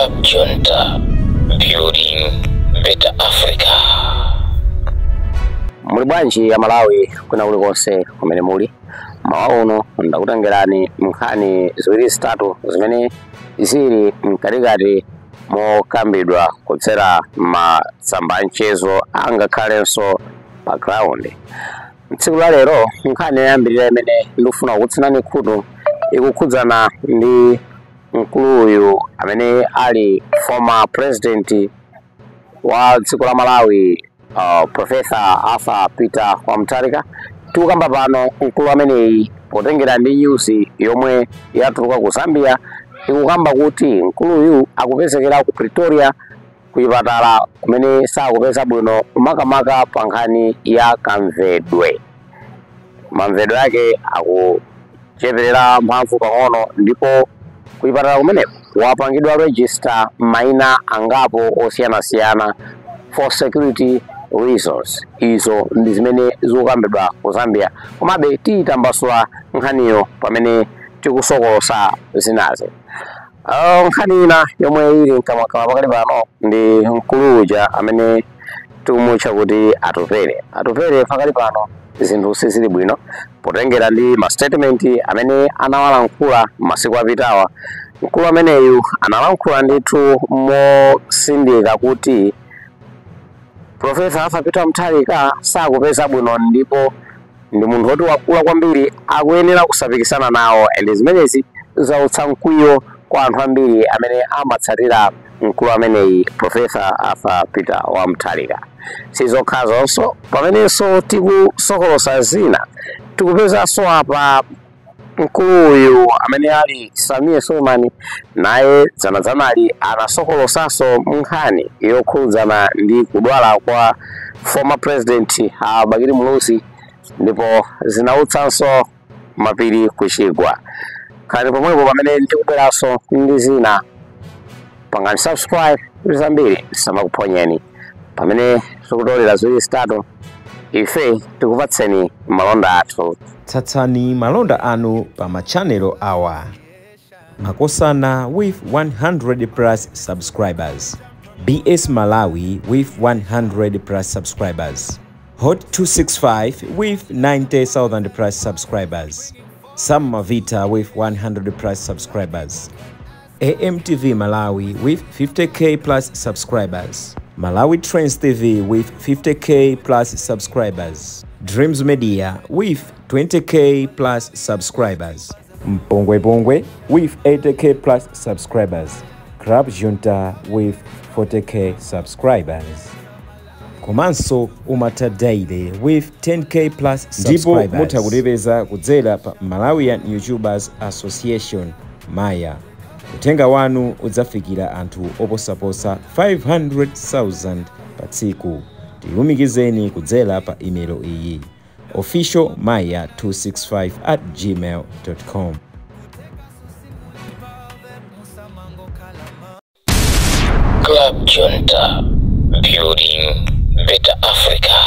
Club Junta, building better Africa. Mulibwanji ya Malawi kuna ulikonse kumene muli mawauno ndakutengerani mkhani ziwiri zitatu zimene zili mkatikati mokambidwa kudzera masamba mchezo angakhalenso background. Tsiku la lero nkhani yambirira imene ndifuna kutsinani khutu ikukhudzana ndi mkuluyu amene ali former president wa dziko la Malawi, Professor Arthur Peter Wamutharika. Tikukamba pano mkulu ameneyi potengera ndi news yomwe yatuluka ku Zambia ikukamba kuti mkuluyu akupezekera ku Pretoria kuchipatala kumene sakupeza bwino makamaka pa nkhani ya kamvedwe. Mamvedwe yake akucheperera mphamvu pang'ono ndipo kuchipatala kumene wapangidwa register maina angapo osiyanasiyana for security reasons. Izo ndi zimene zikukambidwa ku Zambia, komabe tiyitambasula nkhaniyo pamene tikusokolosa zinazi. Nkhani ina yomwe ili mkamwakama pakali pano ndi mkuluja amene tikumutcha kuti atupere pakali pano zinthu sizili bwino potengera ndi ma statement amene anawalankhula masiku apitawa. Mkulu ameneyu analankhula ndithu mosindika kuti Professor Arthur Peter Wamutharika sakupeza bwino ndipo ndi munthu woti wakula kwambiri akuyenera kusapikisana nawo, and zimenezi zautsa mkwiyo kwa anthu ambiri amene amatsatira mkulu ameneyi Professor Arthur Peter Wamutharika. Sizokhazonso pamenenso tikusokolosa zina tikupezanso apa mkuluyu amene ali Samia Suleiman naye zanazanali anasokolosanso nkhani yokhudzana ndi kudwala kwa former president Hakainde Muluzi ndipo zinautsanso mapiri kuchigwa. Kani pomwepo pamene ndikubweranso ndi zina pangani subscribe zambiri samakuphonyeni pamene tikutolera ziwiri zitatu ife tikupatseni malonda athu. Tsatsani malonda anu pa machanelo awa. Makosana with 100 plus subscribers. BS Malawi with 100 plus subscribers. Hot 265 with 90,000 plus subscribers. Sam Mavita with 100 plus subscribers. AMTV Malawi with 50k plus subscribers. Malawi Trends TV with 50k plus subscribers. Dreams Media with 20k plus subscribers. Mpongwe Bongwe with 80k plus subscribers. Club Junta with 40k subscribers. Komanso Umata Daily with 10k plus subscribers. Ndipo mutakutipeza kudzera pa Malawian YouTubers Association Maya. Kutenga wanu udzafikira anthu oposaposa 500,000 pa tsiku. Tilumikizeni kudzera pa email iyi officialmaya265@gmail.com. Club Junta, building better Africa.